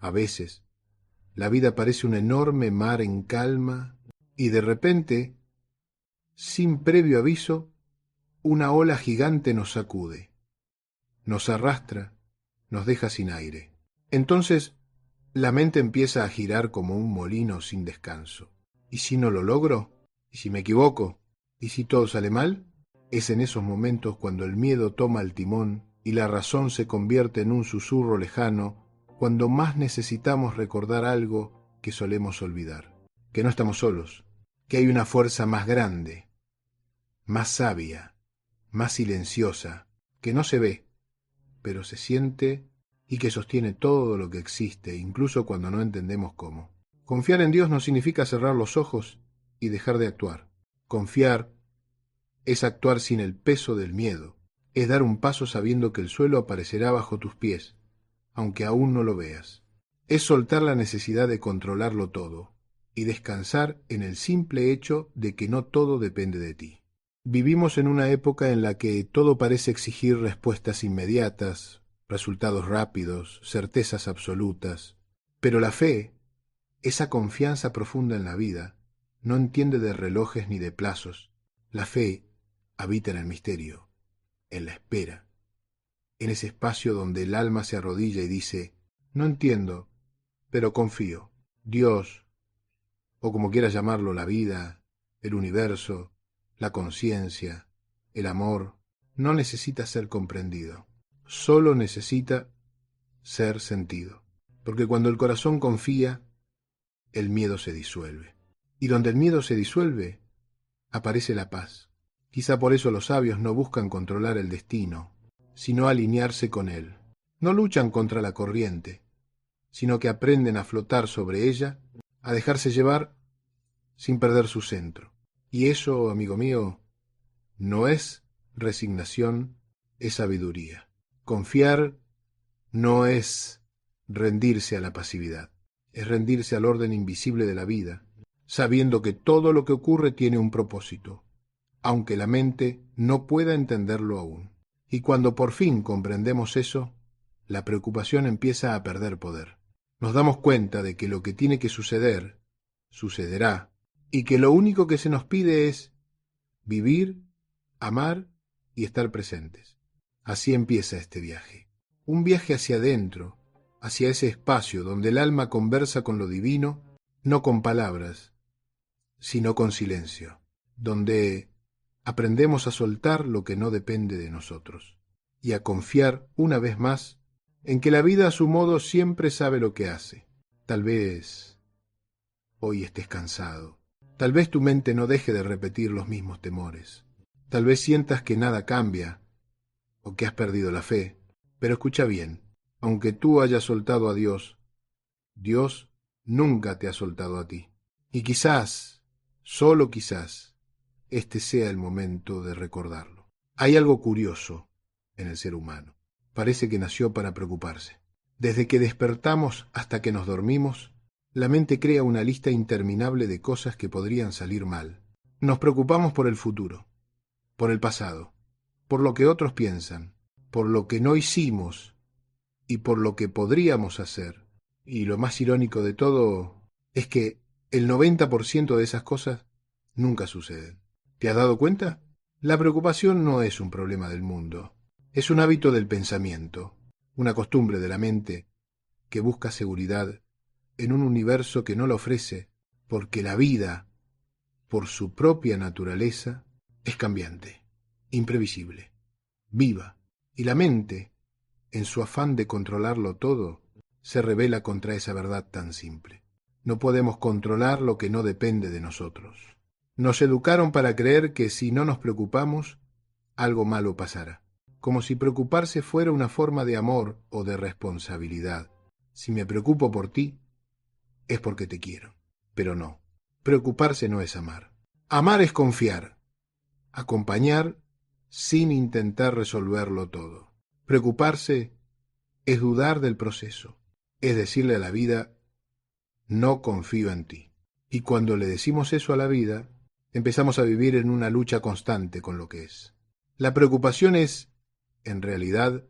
A veces, la vida parece un enorme mar en calma y de repente, sin previo aviso, una ola gigante nos sacude, nos arrastra, nos deja sin aire. Entonces, la mente empieza a girar como un molino sin descanso. ¿Y si no lo logro? ¿Y si me equivoco? ¿Y si todo sale mal? Es en esos momentos cuando el miedo toma el timón y la razón se convierte en un susurro lejano, cuando más necesitamos recordar algo que solemos olvidar. Que no estamos solos, que hay una fuerza más grande, más sabia, más silenciosa, que no se ve, pero se siente y que sostiene todo lo que existe, incluso cuando no entendemos cómo. Confiar en Dios no significa cerrar los ojos y dejar de actuar. Confiar es actuar sin el peso del miedo, es dar un paso sabiendo que el suelo aparecerá bajo tus pies, aunque aún no lo veas. Es soltar la necesidad de controlarlo todo y descansar en el simple hecho de que no todo depende de ti. Vivimos en una época en la que todo parece exigir respuestas inmediatas, resultados rápidos, certezas absolutas, pero la fe, esa confianza profunda en la vida, no entiende de relojes ni de plazos. La fe habita en el misterio, en la espera, en ese espacio donde el alma se arrodilla y dice, no entiendo, pero confío. Dios, o como quieras llamarlo, la vida, el universo, la conciencia, el amor, no necesita ser comprendido, solo necesita ser sentido. Porque cuando el corazón confía, el miedo se disuelve. Y donde el miedo se disuelve, aparece la paz. Quizá por eso los sabios no buscan controlar el destino, sino alinearse con él. No luchan contra la corriente, sino que aprenden a flotar sobre ella, a dejarse llevar sin perder su centro. Y eso, amigo mío, no es resignación, es sabiduría. Confiar no es rendirse a la pasividad, es rendirse al orden invisible de la vida, sabiendo que todo lo que ocurre tiene un propósito, aunque la mente no pueda entenderlo aún. Y cuando por fin comprendemos eso, la preocupación empieza a perder poder. Nos damos cuenta de que lo que tiene que suceder, sucederá, y que lo único que se nos pide es vivir, amar y estar presentes. Así empieza este viaje. Un viaje hacia adentro, hacia ese espacio donde el alma conversa con lo divino, no con palabras, sino con silencio, donde aprendemos a soltar lo que no depende de nosotros y a confiar una vez más en que la vida a su modo siempre sabe lo que hace. Tal vez hoy estés cansado, tal vez tu mente no deje de repetir los mismos temores, tal vez sientas que nada cambia o que has perdido la fe, pero escucha bien, aunque tú hayas soltado a Dios, Dios nunca te ha soltado a ti. Y quizás, solo quizás, este sea el momento de recordarlo. Hay algo curioso en el ser humano. Parece que nació para preocuparse. Desde que despertamos hasta que nos dormimos, la mente crea una lista interminable de cosas que podrían salir mal. Nos preocupamos por el futuro, por el pasado, por lo que otros piensan, por lo que no hicimos y por lo que podríamos hacer. Y lo más irónico de todo es que el 90% de esas cosas nunca suceden. ¿Te has dado cuenta? La preocupación no es un problema del mundo, es un hábito del pensamiento, una costumbre de la mente que busca seguridad en un universo que no la ofrece, porque la vida, por su propia naturaleza, es cambiante, imprevisible, viva, y la mente, en su afán de controlarlo todo, se rebela contra esa verdad tan simple. No podemos controlar lo que no depende de nosotros. Nos educaron para creer que si no nos preocupamos, algo malo pasará, como si preocuparse fuera una forma de amor o de responsabilidad. Si me preocupo por ti, es porque te quiero. Pero no, preocuparse no es amar. Amar es confiar, acompañar sin intentar resolverlo todo. Preocuparse es dudar del proceso, es decirle a la vida, no confío en ti. Y cuando le decimos eso a la vida, empezamos a vivir en una lucha constante con lo que es. La preocupación es, en realidad,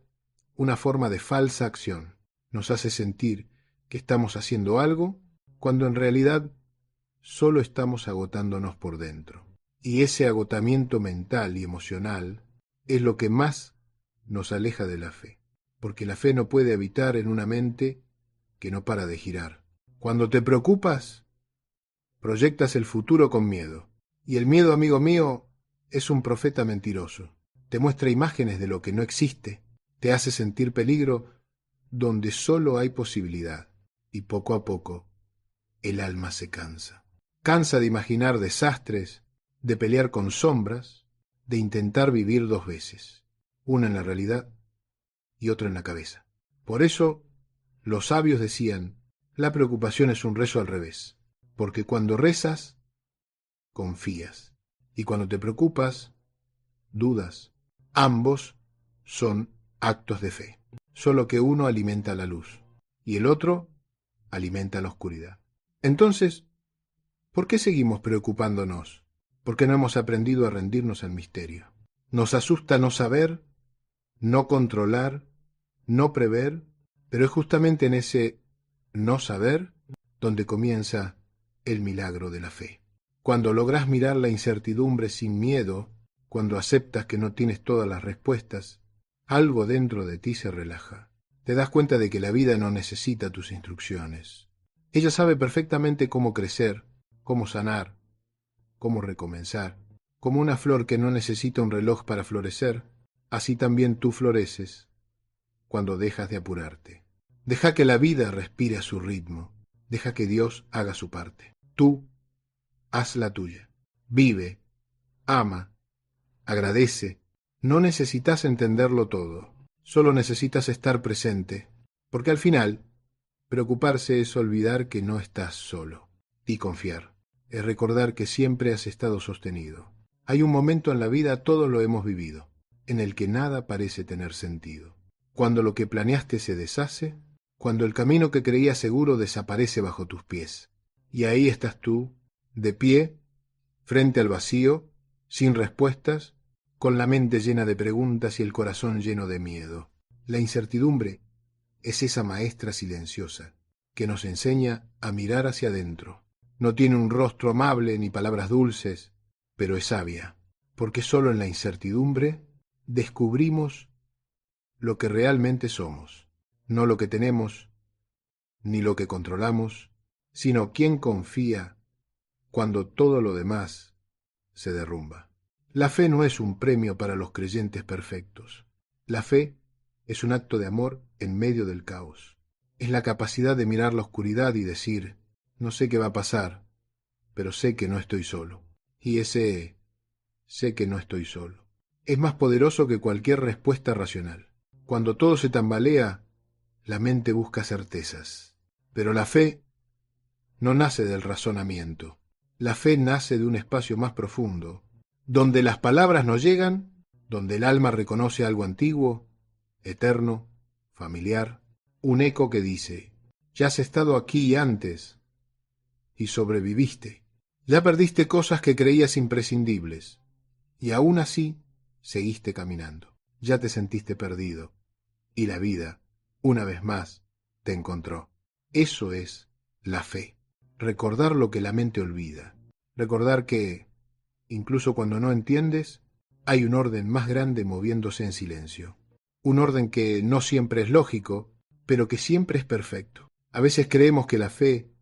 una forma de falsa acción. Nos hace sentir que estamos haciendo algo, cuando en realidad solo estamos agotándonos por dentro. Y ese agotamiento mental y emocional es lo que más nos aleja de la fe, porque la fe no puede habitar en una mente que no para de girar. Cuando te preocupas, proyectas el futuro con miedo. Y el miedo, amigo mío, es un profeta mentiroso. Te muestra imágenes de lo que no existe, te hace sentir peligro donde solo hay posibilidad. Y poco a poco, el alma se cansa. Cansa de imaginar desastres, de pelear con sombras, de intentar vivir dos veces, una en la realidad y otra en la cabeza. Por eso, los sabios decían, la preocupación es un rezo al revés, porque cuando rezas, confías, y cuando te preocupas, dudas. Ambos son actos de fe, solo que uno alimenta la luz, y el otro alimenta la oscuridad. Entonces, ¿por qué seguimos preocupándonos? Porque no hemos aprendido a rendirnos al misterio. Nos asusta no saber, no controlar, no prever, pero es justamente en ese no saber donde comienza el milagro de la fe. Cuando logras mirar la incertidumbre sin miedo, cuando aceptas que no tienes todas las respuestas, algo dentro de ti se relaja. Te das cuenta de que la vida no necesita tus instrucciones. Ella sabe perfectamente cómo crecer, cómo sanar, cómo recomenzar. Como una flor que no necesita un reloj para florecer, así también tú floreces cuando dejas de apurarte. Deja que la vida respire a su ritmo. Deja que Dios haga su parte. Tú haz la tuya. Vive, ama, agradece. No necesitas entenderlo todo. Solo necesitas estar presente. Porque al final, preocuparse es olvidar que no estás solo. Y confiar es recordar que siempre has estado sostenido. Hay un momento en la vida, todos lo hemos vivido, en el que nada parece tener sentido. Cuando lo que planeaste se deshace, cuando el camino que creías seguro desaparece bajo tus pies. Y ahí estás tú, de pie, frente al vacío, sin respuestas, con la mente llena de preguntas y el corazón lleno de miedo. La incertidumbre es esa maestra silenciosa que nos enseña a mirar hacia adentro. No tiene un rostro amable ni palabras dulces, pero es sabia, porque solo en la incertidumbre descubrimos lo que realmente somos, no lo que tenemos, ni lo que controlamos, sino quién confía cuando todo lo demás se derrumba. La fe no es un premio para los creyentes perfectos. La fe es un acto de amor en medio del caos. Es la capacidad de mirar la oscuridad y decir, no sé qué va a pasar, pero sé que no estoy solo. Y ese sé que no estoy solo es más poderoso que cualquier respuesta racional. Cuando todo se tambalea, la mente busca certezas. Pero la fe no nace del razonamiento. La fe nace de un espacio más profundo, donde las palabras no llegan, donde el alma reconoce algo antiguo, eterno, familiar, un eco que dice, ya has estado aquí antes y sobreviviste. Ya perdiste cosas que creías imprescindibles y aún así seguiste caminando. Ya te sentiste perdido y la vida, una vez más, te encontró. Eso es la fe. Recordar lo que la mente olvida. Recordar que, incluso cuando no entiendes, hay un orden más grande moviéndose en silencio. Un orden que no siempre es lógico, pero que siempre es perfecto. A veces creemos que la fe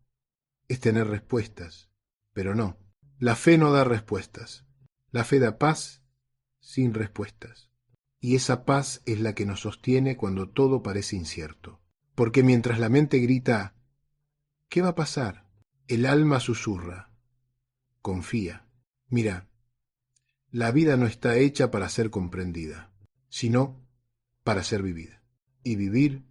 es tener respuestas, pero no. La fe no da respuestas. La fe da paz sin respuestas. Y esa paz es la que nos sostiene cuando todo parece incierto. Porque mientras la mente grita, ¿qué va a pasar?, el alma susurra, confía. Mira, la vida no está hecha para ser comprendida, sino para ser vivida. Y vivir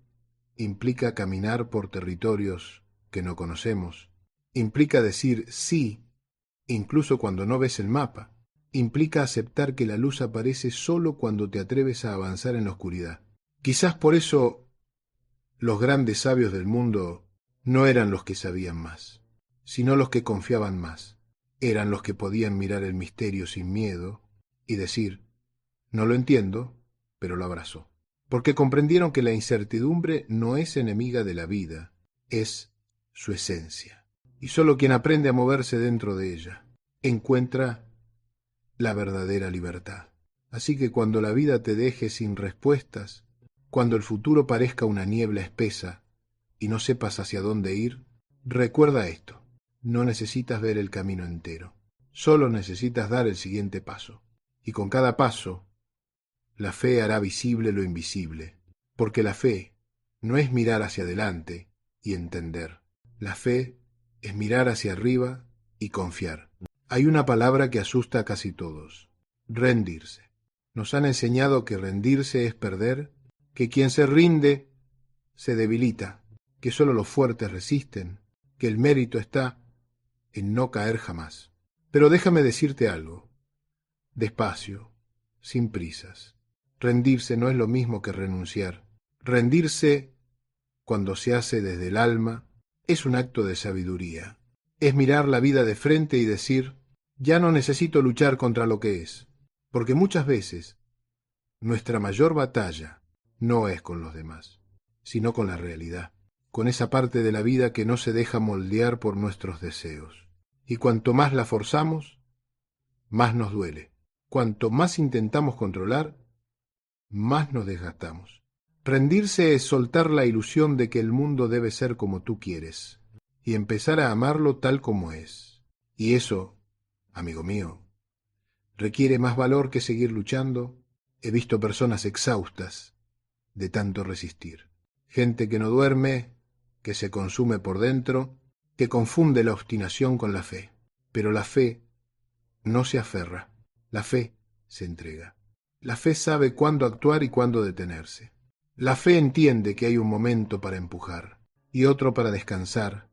implica caminar por territorios que no conocemos. Implica decir sí, incluso cuando no ves el mapa. Implica aceptar que la luz aparece solo cuando te atreves a avanzar en la oscuridad. Quizás por eso los grandes sabios del mundo no eran los que sabían más, sino los que confiaban más. Eran los que podían mirar el misterio sin miedo y decir, no lo entiendo, pero lo abrazo. Porque comprendieron que la incertidumbre no es enemiga de la vida, es su esencia. Y solo quien aprende a moverse dentro de ella encuentra la verdadera libertad. Así que cuando la vida te deje sin respuestas, cuando el futuro parezca una niebla espesa y no sepas hacia dónde ir, recuerda esto: no necesitas ver el camino entero, solo necesitas dar el siguiente paso. Y con cada paso, la fe hará visible lo invisible, porque la fe no es mirar hacia adelante y entender. La fe es mirar hacia arriba y confiar. Hay una palabra que asusta a casi todos: rendirse. Nos han enseñado que rendirse es perder, que quien se rinde se debilita, que solo los fuertes resisten, que el mérito está en no caer jamás. Pero déjame decirte algo, despacio, sin prisas. Rendirse no es lo mismo que renunciar. Rendirse, cuando se hace desde el alma, es un acto de sabiduría. Es mirar la vida de frente y decir: ya no necesito luchar contra lo que es, porque muchas veces nuestra mayor batalla no es con los demás, sino con la realidad, con esa parte de la vida que no se deja moldear por nuestros deseos. Y cuanto más la forzamos, más nos duele. Cuanto más intentamos controlar, más nos desgastamos. Rendirse es soltar la ilusión de que el mundo debe ser como tú quieres y empezar a amarlo tal como es. Y eso, amigo mío, requiere más valor que seguir luchando. He visto personas exhaustas de tanto resistir. Gente que no duerme, que se consume por dentro, que confunde la obstinación con la fe. Pero la fe no se aferra, la fe se entrega. La fe sabe cuándo actuar y cuándo detenerse. La fe entiende que hay un momento para empujar y otro para descansar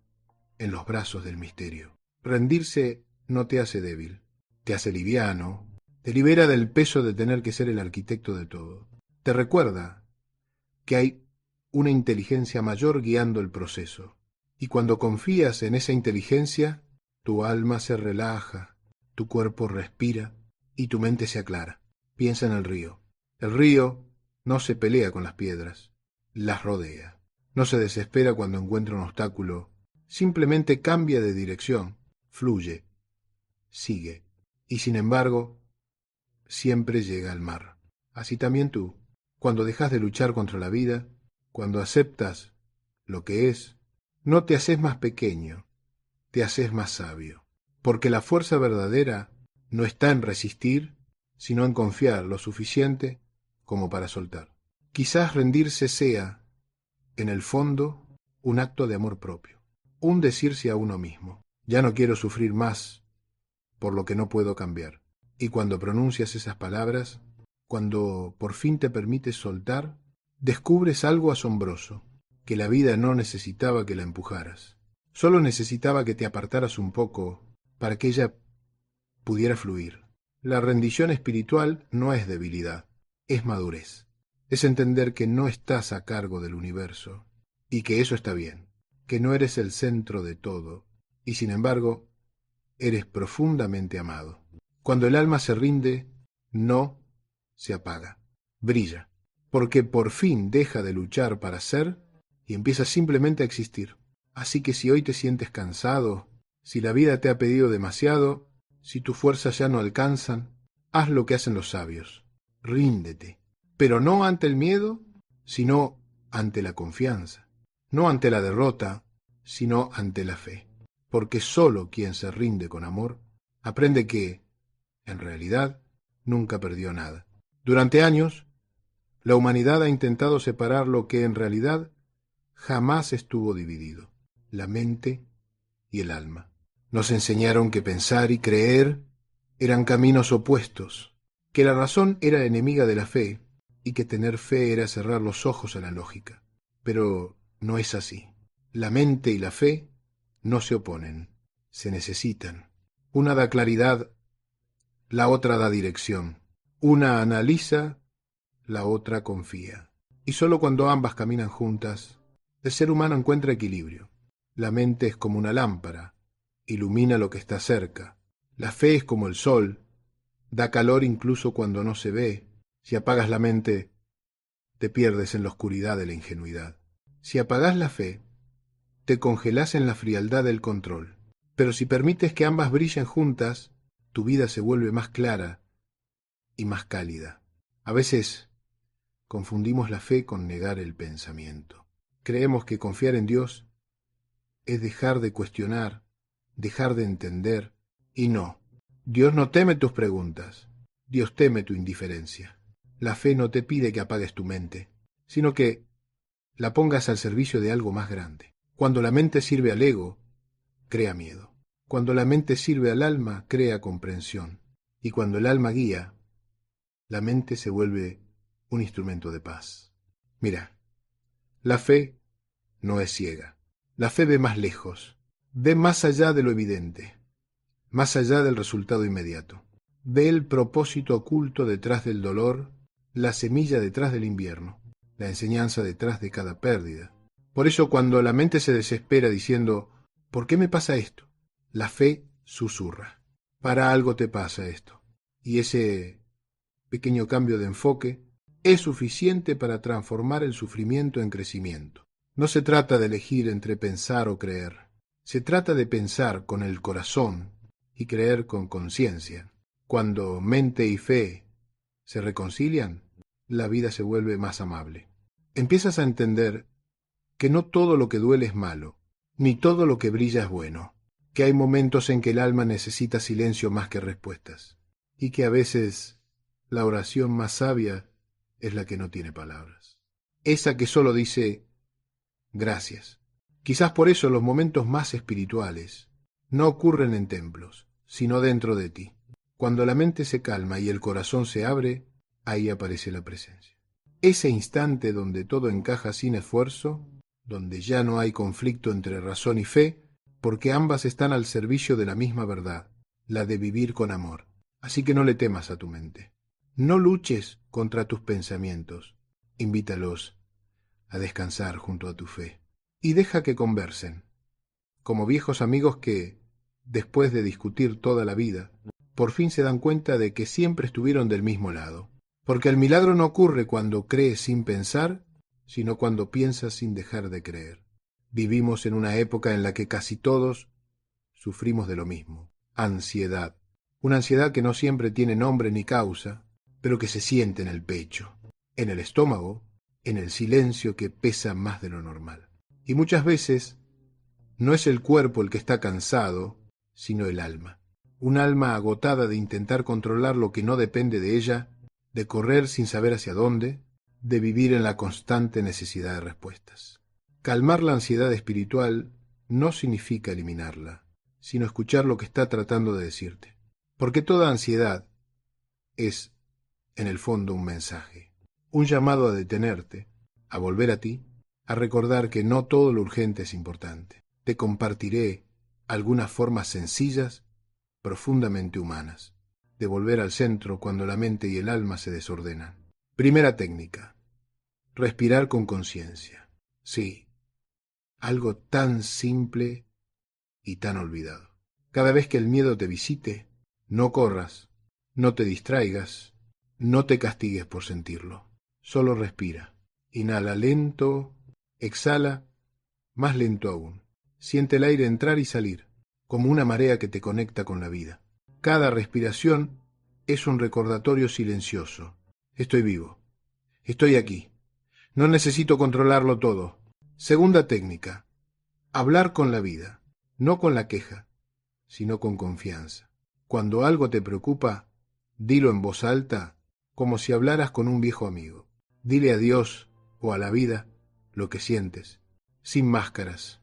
en los brazos del misterio. Rendirse no te hace débil, te hace liviano, te libera del peso de tener que ser el arquitecto de todo. Te recuerda que hay una inteligencia mayor guiando el proceso. Y cuando confías en esa inteligencia, tu alma se relaja, tu cuerpo respira y tu mente se aclara. Piensa en el río. El río no se pelea con las piedras, las rodea. No se desespera cuando encuentra un obstáculo, simplemente cambia de dirección, fluye, sigue. Y sin embargo, siempre llega al mar. Así también tú, cuando dejas de luchar contra la vida, cuando aceptas lo que es, no te haces más pequeño, te haces más sabio. Porque la fuerza verdadera no está en resistir, sino en confiar lo suficiente como para soltar. Quizás rendirse sea, en el fondo, un acto de amor propio, un decirse a uno mismo: ya no quiero sufrir más por lo que no puedo cambiar. Y cuando pronuncias esas palabras, cuando por fin te permites soltar, descubres algo asombroso, que la vida no necesitaba que la empujaras, solo necesitaba que te apartaras un poco para que ella pudiera fluir. La rendición espiritual no es debilidad, es madurez. Es entender que no estás a cargo del universo y que eso está bien, que no eres el centro de todo y sin embargo eres profundamente amado. Cuando el alma se rinde, no se apaga, brilla, porque por fin deja de luchar para ser y empieza simplemente a existir. Así que si hoy te sientes cansado, si la vida te ha pedido demasiado, si tus fuerzas ya no alcanzan, haz lo que hacen los sabios, ríndete, pero no ante el miedo, sino ante la confianza, no ante la derrota, sino ante la fe, porque sólo quien se rinde con amor aprende que, en realidad, nunca perdió nada. Durante años, la humanidad ha intentado separar lo que en realidad jamás estuvo dividido: la mente y el alma. Nos enseñaron que pensar y creer eran caminos opuestos, que la razón era enemiga de la fe y que tener fe era cerrar los ojos a la lógica. Pero no es así. La mente y la fe no se oponen, se necesitan. Una da claridad, la otra da dirección. Una analiza, la otra confía. Y solo cuando ambas caminan juntas, el ser humano encuentra equilibrio. La mente es como una lámpara, ilumina lo que está cerca. La fe es como el sol, da calor incluso cuando no se ve. Si apagas la mente, te pierdes en la oscuridad de la ingenuidad. Si apagás la fe, te congelás en la frialdad del control. Pero si permites que ambas brillen juntas, tu vida se vuelve más clara y más cálida. A veces confundimos la fe con negar el pensamiento. Creemos que confiar en Dios es dejar de cuestionar, dejar de entender, y no. Dios no teme tus preguntas, Dios teme tu indiferencia. La fe no te pide que apagues tu mente, sino que la pongas al servicio de algo más grande. Cuando la mente sirve al ego, crea miedo. Cuando la mente sirve al alma, crea comprensión. Y cuando el alma guía, la mente se vuelve un instrumento de paz. Mira, la fe no es ciega. La fe ve más lejos, ve más allá de lo evidente, más allá del resultado inmediato. Ve el propósito oculto detrás del dolor, la semilla detrás del invierno, la enseñanza detrás de cada pérdida. Por eso cuando la mente se desespera diciendo, ¿por qué me pasa esto?, la fe susurra, para algo te pasa esto. Y ese pequeño cambio de enfoque es suficiente para transformar el sufrimiento en crecimiento. No se trata de elegir entre pensar o creer. Se trata de pensar con el corazón y creer con conciencia. Cuando mente y fe se reconcilian, la vida se vuelve más amable. Empiezas a entender que no todo lo que duele es malo, ni todo lo que brilla es bueno, que hay momentos en que el alma necesita silencio más que respuestas, y que a veces la oración más sabia es la que no tiene palabras. Esa que solo dice gracias. Quizás por eso los momentos más espirituales no ocurren en templos, sino dentro de ti. Cuando la mente se calma y el corazón se abre, ahí aparece la presencia. Ese instante donde todo encaja sin esfuerzo, donde ya no hay conflicto entre razón y fe, porque ambas están al servicio de la misma verdad, la de vivir con amor. Así que no le temas a tu mente. No luches contra tus pensamientos. Invítalos a descansar junto a tu fe. Y deja que conversen, como viejos amigos que, después de discutir toda la vida, por fin se dan cuenta de que siempre estuvieron del mismo lado. Porque el milagro no ocurre cuando crees sin pensar, sino cuando piensas sin dejar de creer. Vivimos en una época en la que casi todos sufrimos de lo mismo: ansiedad. Una ansiedad que no siempre tiene nombre ni causa, pero que se siente en el pecho, en el estómago, en el silencio que pesa más de lo normal. Y muchas veces no es el cuerpo el que está cansado, sino el alma. Un alma agotada de intentar controlar lo que no depende de ella, de correr sin saber hacia dónde, de vivir en la constante necesidad de respuestas. Calmar la ansiedad espiritual no significa eliminarla, sino escuchar lo que está tratando de decirte. Porque toda ansiedad es, en el fondo, un mensaje, un llamado a detenerte, a volver a ti, a recordar que no todo lo urgente es importante. Te compartiré algunas formas sencillas, profundamente humanas, de volver al centro cuando la mente y el alma se desordenan. Primera técnica: respirar con conciencia. Sí, algo tan simple y tan olvidado. Cada vez que el miedo te visite, no corras, no te distraigas, no te castigues por sentirlo. Solo respira. Inhala lento, exhala más lento aún. Siente el aire entrar y salir, como una marea que te conecta con la vida. Cada respiración es un recordatorio silencioso. Estoy vivo. Estoy aquí. No necesito controlarlo todo. Segunda técnica: hablar con la vida, no con la queja, sino con confianza. Cuando algo te preocupa, dilo en voz alta, como si hablaras con un viejo amigo. Dile a Dios o a la vida lo que sientes, sin máscaras,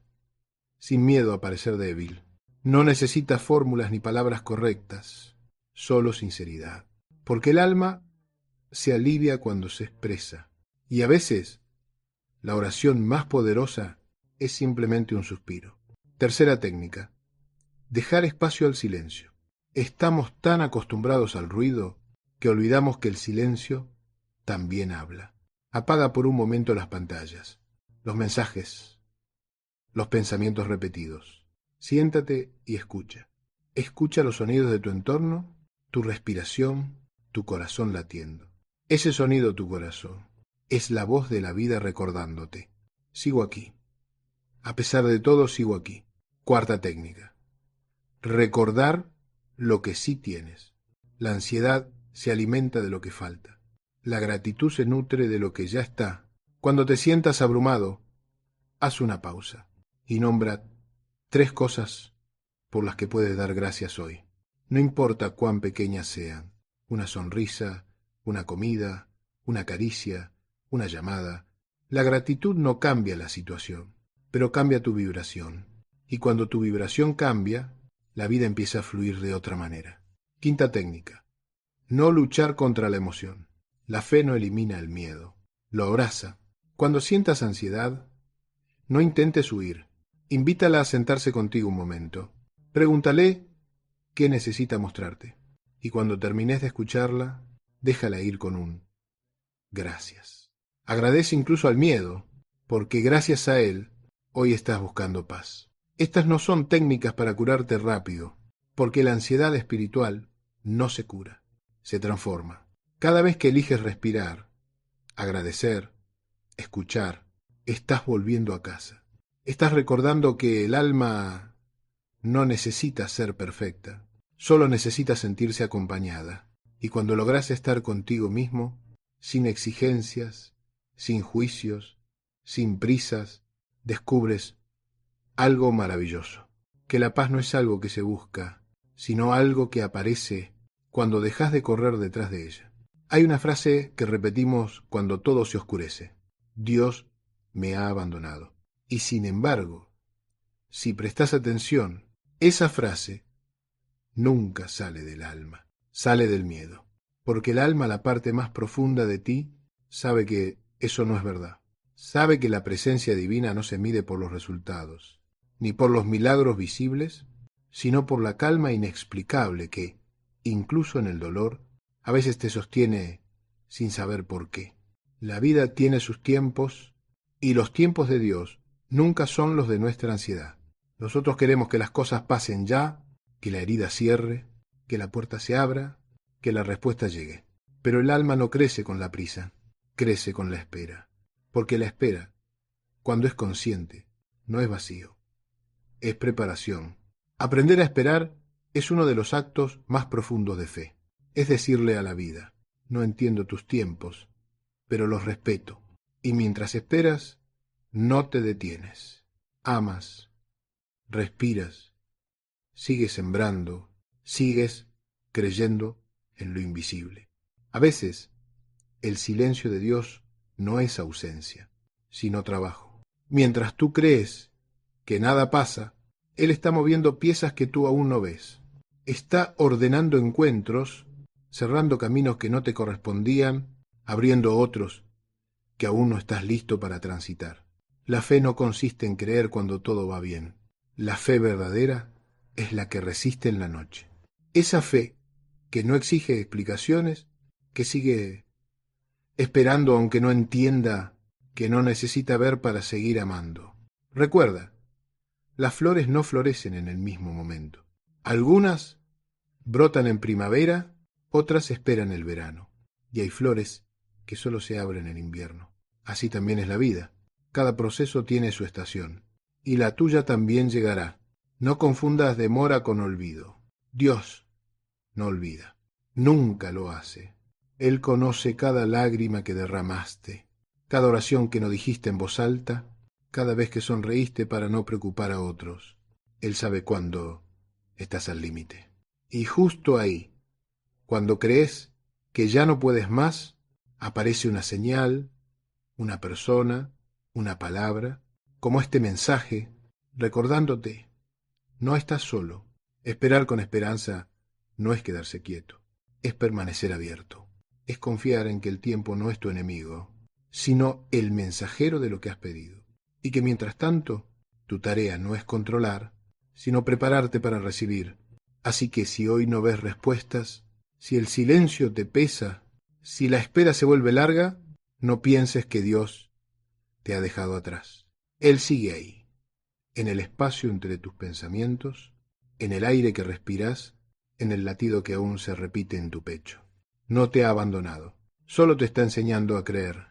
sin miedo a parecer débil. No necesitas fórmulas ni palabras correctas, solo sinceridad. Porque el alma se alivia cuando se expresa. Y a veces, la oración más poderosa es simplemente un suspiro. Tercera técnica: dejar espacio al silencio. Estamos tan acostumbrados al ruido que olvidamos que el silencio también habla. Apaga por un momento las pantallas, los mensajes, los pensamientos repetidos. Siéntate y escucha. Escucha los sonidos de tu entorno, tu respiración, tu corazón latiendo. Ese sonido, tu corazón, es la voz de la vida recordándote: sigo aquí, A pesar de todo, sigo aquí. Cuarta técnica. Recordar lo que sí tienes. La ansiedad se alimenta de lo que falta. La gratitud se nutre de lo que ya está. Cuando te sientas abrumado, haz una pausa y nombra 3 cosas por las que puedes dar gracias hoy. No importa cuán pequeñas sean. Una sonrisa, una comida, una caricia, una llamada. La gratitud no cambia la situación, pero cambia tu vibración. Y cuando tu vibración cambia, la vida empieza a fluir de otra manera. Quinta técnica. No luchar contra la emoción. La fe no elimina el miedo, lo abraza. Cuando sientas ansiedad, no intentes huir. Invítala a sentarse contigo un momento. Pregúntale qué necesita mostrarte. Y cuando termines de escucharla, déjala ir con un gracias. Agradece incluso al miedo, porque gracias a él, hoy estás buscando paz. Estas no son técnicas para curarte rápido, porque la ansiedad espiritual no se cura, se transforma. Cada vez que eliges respirar, agradecer, escuchar, estás volviendo a casa. Estás recordando que el alma no necesita ser perfecta, solo necesita sentirse acompañada. Y cuando logras estar contigo mismo, sin exigencias, sin juicios, sin prisas, descubres algo maravilloso, que la paz no es algo que se busca, sino algo que aparece cuando dejas de correr detrás de ella. Hay una frase que repetimos cuando todo se oscurece: Dios me ha abandonado. Y sin embargo, si prestas atención, esa frase nunca sale del alma, sale del miedo, porque el alma, la parte más profunda de ti, sabe que eso no es verdad. Sabe que la presencia divina no se mide por los resultados, ni por los milagros visibles, sino por la calma inexplicable que, incluso en el dolor, a veces te sostiene sin saber por qué. La vida tiene sus tiempos, y los tiempos de Dios nunca son los de nuestra ansiedad. Nosotros queremos que las cosas pasen ya, que la herida cierre, que la puerta se abra, que la respuesta llegue. Pero el alma no crece con la prisa, crece con la espera. Porque la espera, cuando es consciente, no es vacío, es preparación. Aprender a esperar es uno de los actos más profundos de fe. Es decirle a la vida: no entiendo tus tiempos, pero los respeto. Y mientras esperas, no te detienes. Amas, respiras, sigues sembrando, sigues creyendo en lo invisible. A veces, el silencio de Dios no es ausencia, sino trabajo. Mientras tú crees que nada pasa, Él está moviendo piezas que tú aún no ves. Está ordenando encuentros, cerrando caminos que no te correspondían, abriendo otros que aún no estás listo para transitar. La fe no consiste en creer cuando todo va bien. La fe verdadera es la que resiste en la noche. Esa fe que no exige explicaciones, que sigue esperando aunque no entienda, que no necesita ver para seguir amando. Recuerda, las flores no florecen en el mismo momento. Algunas brotan en primavera, otras esperan el verano. Y hay flores que solo se abren en invierno. Así también es la vida. Cada proceso tiene su estación. Y la tuya también llegará. No confundas demora con olvido. Dios no olvida. Nunca lo hace. Él conoce cada lágrima que derramaste, cada oración que no dijiste en voz alta, cada vez que sonreíste para no preocupar a otros. Él sabe cuándo estás al límite. Y justo ahí, cuando crees que ya no puedes más, aparece una señal, una persona, una palabra, como este mensaje, recordándote: no estás solo. Esperar con esperanza no es quedarse quieto, es permanecer abierto. Es confiar en que el tiempo no es tu enemigo, sino el mensajero de lo que has pedido. Y que mientras tanto, tu tarea no es controlar, sino prepararte para recibir. Así que si hoy no ves respuestas, si el silencio te pesa, si la espera se vuelve larga, no pienses que Dios te ha dejado atrás. Él sigue ahí, en el espacio entre tus pensamientos, en el aire que respiras, en el latido que aún se repite en tu pecho. No te ha abandonado, solo te está enseñando a creer,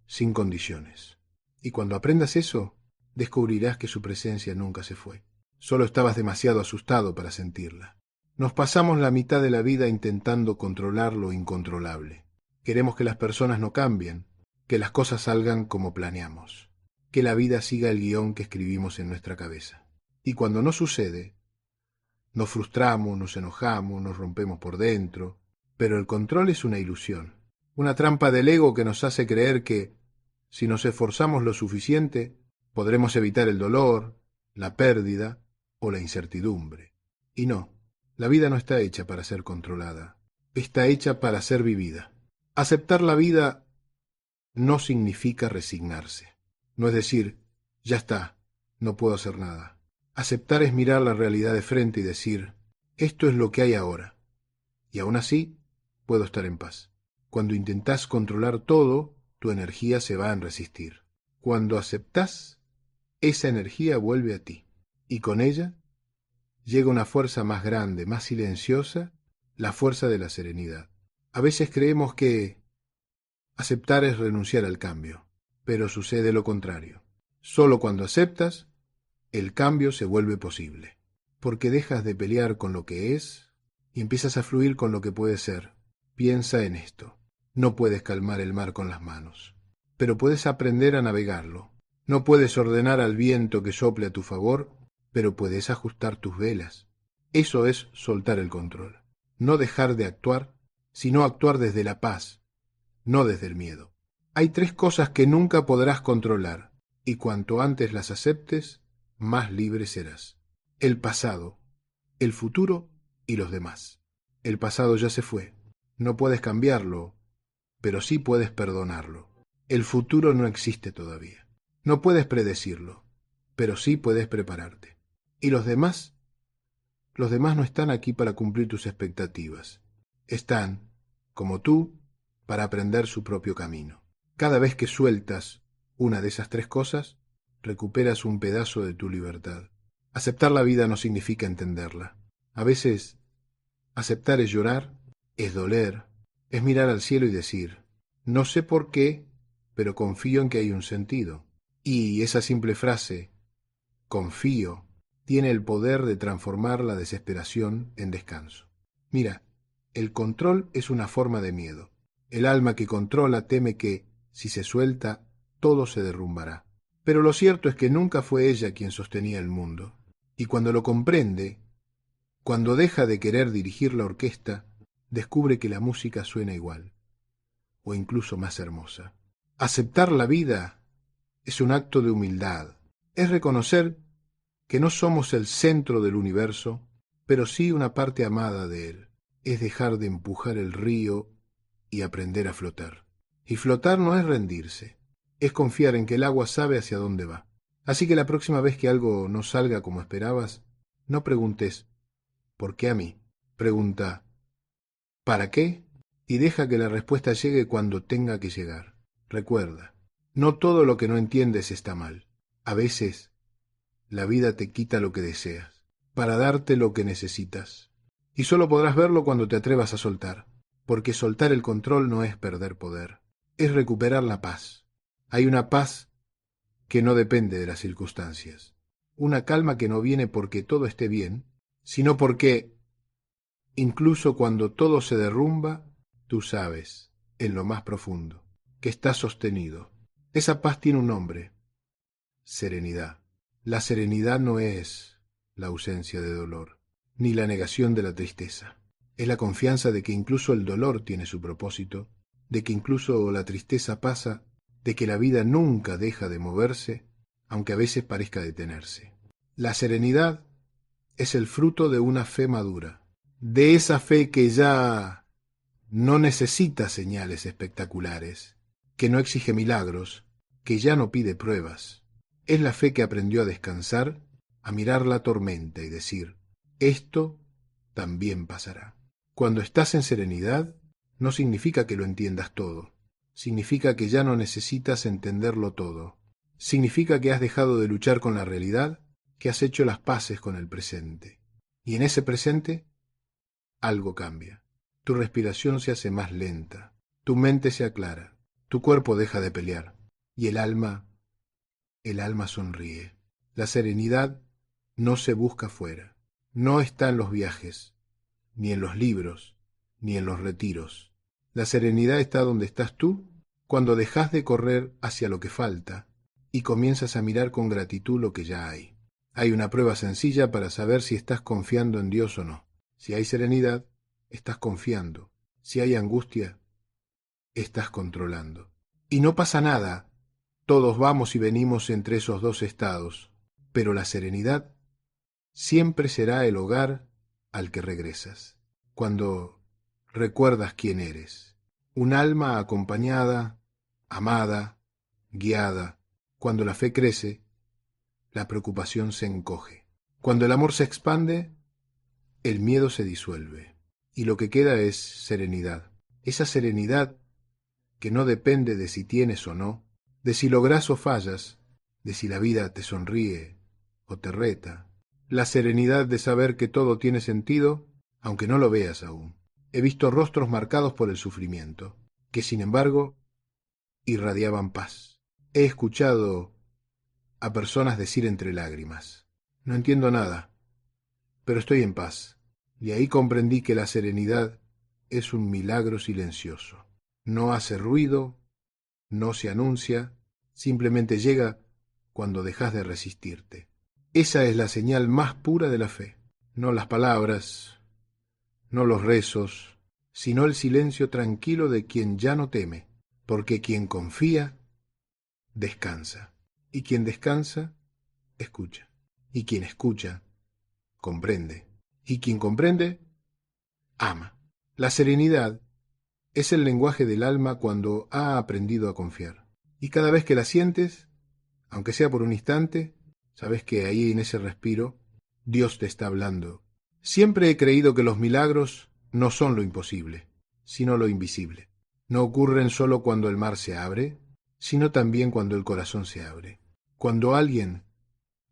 sin condiciones. Y cuando aprendas eso, descubrirás que su presencia nunca se fue. Solo estabas demasiado asustado para sentirla. Nos pasamos la mitad de la vida intentando controlar lo incontrolable. Queremos que las personas no cambien, que las cosas salgan como planeamos, que la vida siga el guión que escribimos en nuestra cabeza. Y cuando no sucede, nos frustramos, nos enojamos, nos rompemos por dentro. Pero el control es una ilusión, una trampa del ego que nos hace creer que, si nos esforzamos lo suficiente, podremos evitar el dolor, la pérdida o la incertidumbre. Y no, la vida no está hecha para ser controlada, está hecha para ser vivida. Aceptar la vida no significa resignarse. No es decir, ya está, no puedo hacer nada. Aceptar es mirar la realidad de frente y decir, esto es lo que hay ahora, y aún así puedo estar en paz. Cuando intentás controlar todo, tu energía se va a resistir. Cuando aceptás, esa energía vuelve a ti, y con ella llega una fuerza más grande, más silenciosa, la fuerza de la serenidad. A veces creemos que aceptar es renunciar al cambio, pero sucede lo contrario. Solo cuando aceptas, el cambio se vuelve posible, porque dejas de pelear con lo que es y empiezas a fluir con lo que puede ser. Piensa en esto. No puedes calmar el mar con las manos, pero puedes aprender a navegarlo. No puedes ordenar al viento que sople a tu favor, pero puedes ajustar tus velas. Eso es soltar el control. No dejar de actuar, sino actuar desde la paz, no desde el miedo. Hay 3 cosas que nunca podrás controlar, y cuanto antes las aceptes, más libre serás. El pasado, el futuro y los demás. El pasado ya se fue. No puedes cambiarlo, pero sí puedes perdonarlo. El futuro no existe todavía. No puedes predecirlo, pero sí puedes prepararte. ¿Y los demás? Los demás no están aquí para cumplir tus expectativas. Están, como tú, para aprender su propio camino. Cada vez que sueltas una de esas 3 cosas, recuperas un pedazo de tu libertad. Aceptar la vida no significa entenderla. A veces, aceptar es llorar, es doler, es mirar al cielo y decir, no sé por qué, pero confío en que hay un sentido. Y esa simple frase, confío, tiene el poder de transformar la desesperación en descanso. Mira, el control es una forma de miedo. El alma que controla teme que, si se suelta, todo se derrumbará. Pero lo cierto es que nunca fue ella quien sostenía el mundo. Y cuando lo comprende, cuando deja de querer dirigir la orquesta, descubre que la música suena igual, o incluso más hermosa. Aceptar la vida es un acto de humildad. Es reconocer que no somos el centro del universo, pero sí una parte amada de él. Es dejar de empujar el río y aprender a flotar. Y flotar no es rendirse, es confiar en que el agua sabe hacia dónde va. Así que la próxima vez que algo no salga como esperabas, no preguntes ¿por qué a mí? Pregunta ¿para qué? Y deja que la respuesta llegue cuando tenga que llegar. Recuerda, no todo lo que no entiendes está mal. A veces, la vida te quita lo que deseas, para darte lo que necesitas. Y solo podrás verlo cuando te atrevas a soltar, porque soltar el control no es perder poder, es recuperar la paz. Hay una paz que no depende de las circunstancias, una calma que no viene porque todo esté bien, sino porque, incluso cuando todo se derrumba, tú sabes, en lo más profundo, que estás sostenido. Esa paz tiene un nombre: serenidad. La serenidad no es la ausencia de dolor, ni la negación de la tristeza. Es la confianza de que incluso el dolor tiene su propósito, de que incluso la tristeza pasa, de que la vida nunca deja de moverse, aunque a veces parezca detenerse. La serenidad es el fruto de una fe madura, de esa fe que ya no necesita señales espectaculares, que no exige milagros, que ya no pide pruebas. Es la fe que aprendió a descansar, a mirar la tormenta y decir, esto también pasará. Cuando estás en serenidad, no significa que lo entiendas todo. Significa que ya no necesitas entenderlo todo. Significa que has dejado de luchar con la realidad, que has hecho las paces con el presente. Y en ese presente, algo cambia. Tu respiración se hace más lenta, tu mente se aclara, tu cuerpo deja de pelear, y el alma el alma sonríe. La serenidad no se busca fuera. No está en los viajes, ni en los libros, ni en los retiros. La serenidad está donde estás tú, cuando dejas de correr hacia lo que falta y comienzas a mirar con gratitud lo que ya hay. Hay una prueba sencilla para saber si estás confiando en Dios o no. Si hay serenidad, estás confiando. Si hay angustia, estás controlando. Y no pasa nada. Todos vamos y venimos entre esos dos estados. Pero la serenidad siempre será el hogar al que regresas. Cuando recuerdas quién eres. Un alma acompañada, amada, guiada. Cuando la fe crece, la preocupación se encoge. Cuando el amor se expande, el miedo se disuelve. Y lo que queda es serenidad. Esa serenidad que no depende de si tienes o no, de si logras o fallas, de si la vida te sonríe o te reta. La serenidad de saber que todo tiene sentido, aunque no lo veas aún. He visto rostros marcados por el sufrimiento, que sin embargo irradiaban paz. He escuchado a personas decir entre lágrimas: no entiendo nada, pero estoy en paz. Y ahí comprendí que la serenidad es un milagro silencioso. No hace ruido, no se anuncia, simplemente llega cuando dejas de resistirte. Esa es la señal más pura de la fe. No las palabras, no los rezos, sino el silencio tranquilo de quien ya no teme, porque quien confía, descansa. Y quien descansa, escucha. Y quien escucha, comprende. Y quien comprende, ama. La serenidad es el lenguaje del alma cuando ha aprendido a confiar. Y cada vez que la sientes, aunque sea por un instante, sabes que ahí en ese respiro, Dios te está hablando. Siempre he creído que los milagros no son lo imposible, sino lo invisible. No ocurren solo cuando el mar se abre, sino también cuando el corazón se abre. Cuando alguien,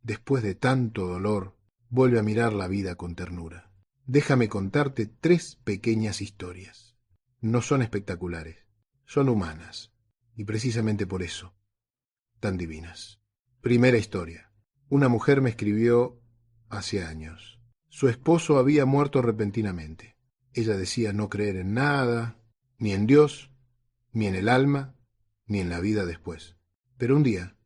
después de tanto dolor, vuelve a mirar la vida con ternura. Déjame contarte 3 pequeñas historias. No son espectaculares, son humanas, y precisamente por eso, tan divinas. Primera historia. Una mujer me escribió hace años. Su esposo había muerto repentinamente. Ella decía no creer en nada, ni en Dios, ni en el alma, ni en la vida después. Pero un día,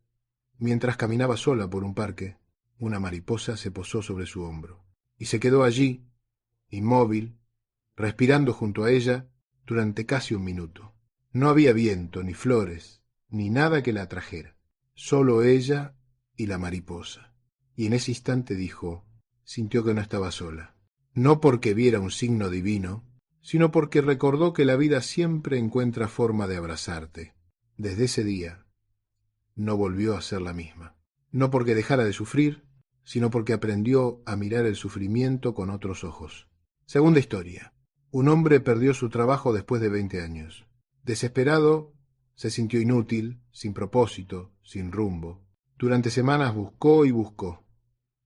mientras caminaba sola por un parque, una mariposa se posó sobre su hombro y se quedó allí, inmóvil, respirando junto a ella durante casi un minuto. No había viento, ni flores, ni nada que la atrajera, solo ella y la mariposa. Y en ese instante sintió que no estaba sola, no porque viera un signo divino, sino porque recordó que la vida siempre encuentra forma de abrazarte. Desde ese día no volvió a ser la misma, no porque dejara de sufrir, sino porque aprendió a mirar el sufrimiento con otros ojos. Segunda historia. Un hombre perdió su trabajo después de 20 años. Desesperado, se sintió inútil, sin propósito, sin rumbo. Durante semanas buscó y buscó,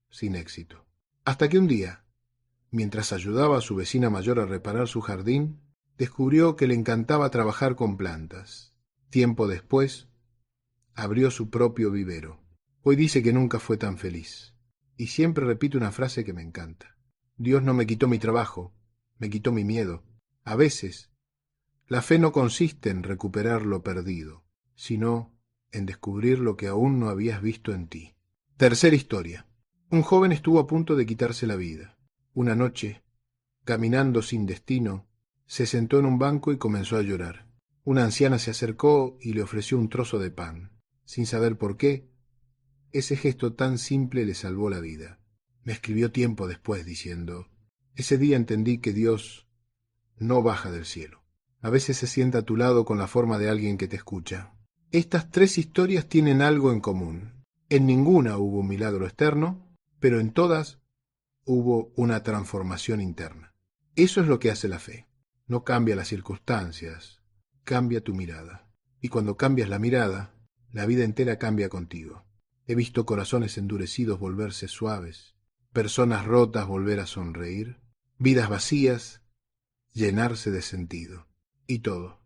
sin éxito. Hasta que un día, mientras ayudaba a su vecina mayor a reparar su jardín, descubrió que le encantaba trabajar con plantas. Tiempo después, abrió su propio vivero. Hoy dice que nunca fue tan feliz. Y siempre repite una frase que me encanta. Dios no me quitó mi trabajo, me quitó mi miedo. A veces, la fe no consiste en recuperar lo perdido, sino en descubrir lo que aún no habías visto en ti. Tercera historia. Un joven estuvo a punto de quitarse la vida. Una noche, caminando sin destino, se sentó en un banco y comenzó a llorar. Una anciana se acercó y le ofreció un trozo de pan. Sin saber por qué, ese gesto tan simple le salvó la vida. Me escribió tiempo después diciendo: ese día entendí que Dios no baja del cielo. A veces se sienta a tu lado con la forma de alguien que te escucha. Estas 3 historias tienen algo en común. En ninguna hubo un milagro externo, pero en todas hubo una transformación interna. Eso es lo que hace la fe. No cambia las circunstancias, cambia tu mirada. Y cuando cambias la mirada, la vida entera cambia contigo. He visto corazones endurecidos volverse suaves, personas rotas volver a sonreír, vidas vacías llenarse de sentido. Y todo,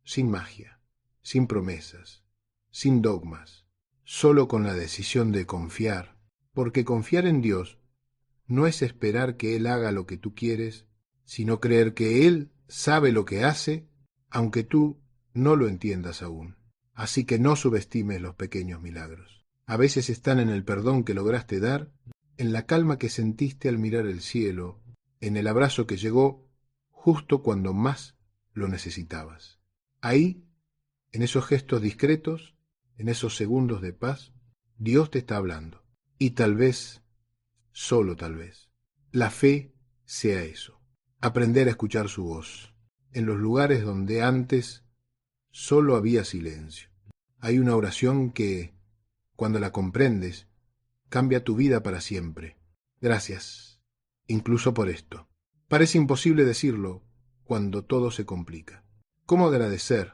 sin magia, sin promesas, sin dogmas, solo con la decisión de confiar, porque confiar en Dios no es esperar que Él haga lo que tú quieres, sino creer que Él sabe lo que hace, aunque tú no lo entiendas aún. Así que no subestimes los pequeños milagros. A veces están en el perdón que lograste dar, en la calma que sentiste al mirar el cielo, en el abrazo que llegó justo cuando más lo necesitabas. Ahí, en esos gestos discretos, en esos segundos de paz, Dios te está hablando. Y tal vez, solo tal vez, la fe sea eso. Aprender a escuchar su voz. En los lugares donde antes solo había silencio. Hay una oración que, cuando la comprendes, cambia tu vida para siempre. Gracias, incluso por esto. Parece imposible decirlo cuando todo se complica. ¿Cómo agradecer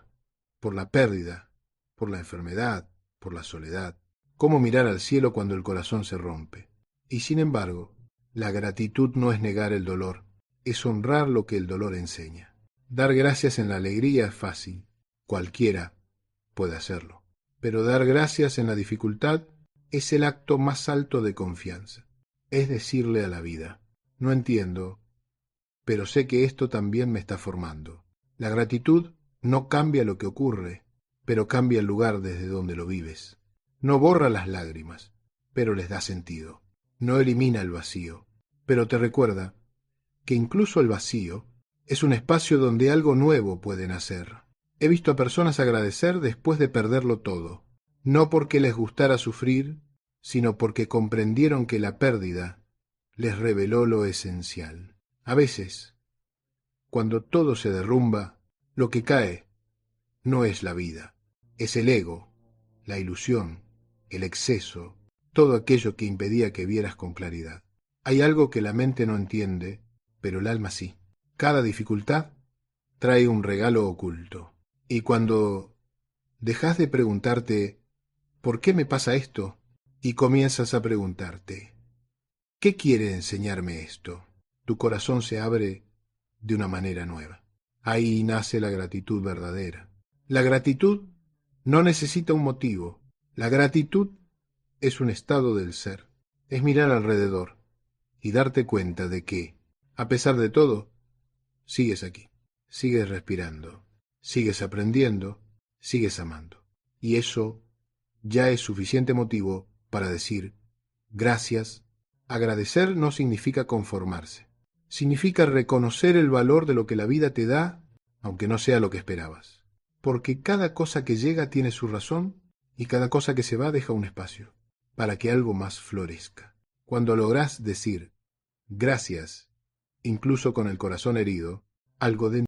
por la pérdida, por la enfermedad, por la soledad? ¿Cómo mirar al cielo cuando el corazón se rompe? Y sin embargo, la gratitud no es negar el dolor, es honrar lo que el dolor enseña. Dar gracias en la alegría es fácil, cualquiera puede hacerlo. Pero dar gracias en la dificultad es el acto más alto de confianza. Es decirle a la vida, no entiendo, pero sé que esto también me está formando. La gratitud no cambia lo que ocurre, pero cambia el lugar desde donde lo vives. No borra las lágrimas, pero les da sentido. No elimina el vacío, pero te recuerda que incluso el vacío es un espacio donde algo nuevo puede nacer. He visto a personas agradecer después de perderlo todo, no porque les gustara sufrir, sino porque comprendieron que la pérdida les reveló lo esencial. A veces, cuando todo se derrumba, lo que cae no es la vida, es el ego, la ilusión, el exceso, todo aquello que impedía que vieras con claridad. Hay algo que la mente no entiende, pero el alma sí. Cada dificultad trae un regalo oculto. Y cuando dejas de preguntarte ¿por qué me pasa esto? Y comienzas a preguntarte ¿qué quiere enseñarme esto? Tu corazón se abre de una manera nueva. Ahí nace la gratitud verdadera. La gratitud no necesita un motivo. La gratitud es un estado del ser. Es mirar alrededor y darte cuenta de que, a pesar de todo, sigues aquí, sigues respirando, sigues aprendiendo, sigues amando. Y eso ya es suficiente motivo para decir gracias. Agradecer no significa conformarse. Significa reconocer el valor de lo que la vida te da, aunque no sea lo que esperabas. Porque cada cosa que llega tiene su razón y cada cosa que se va deja un espacio para que algo más florezca. Cuando lográs decir gracias, incluso con el corazón herido, algo dentro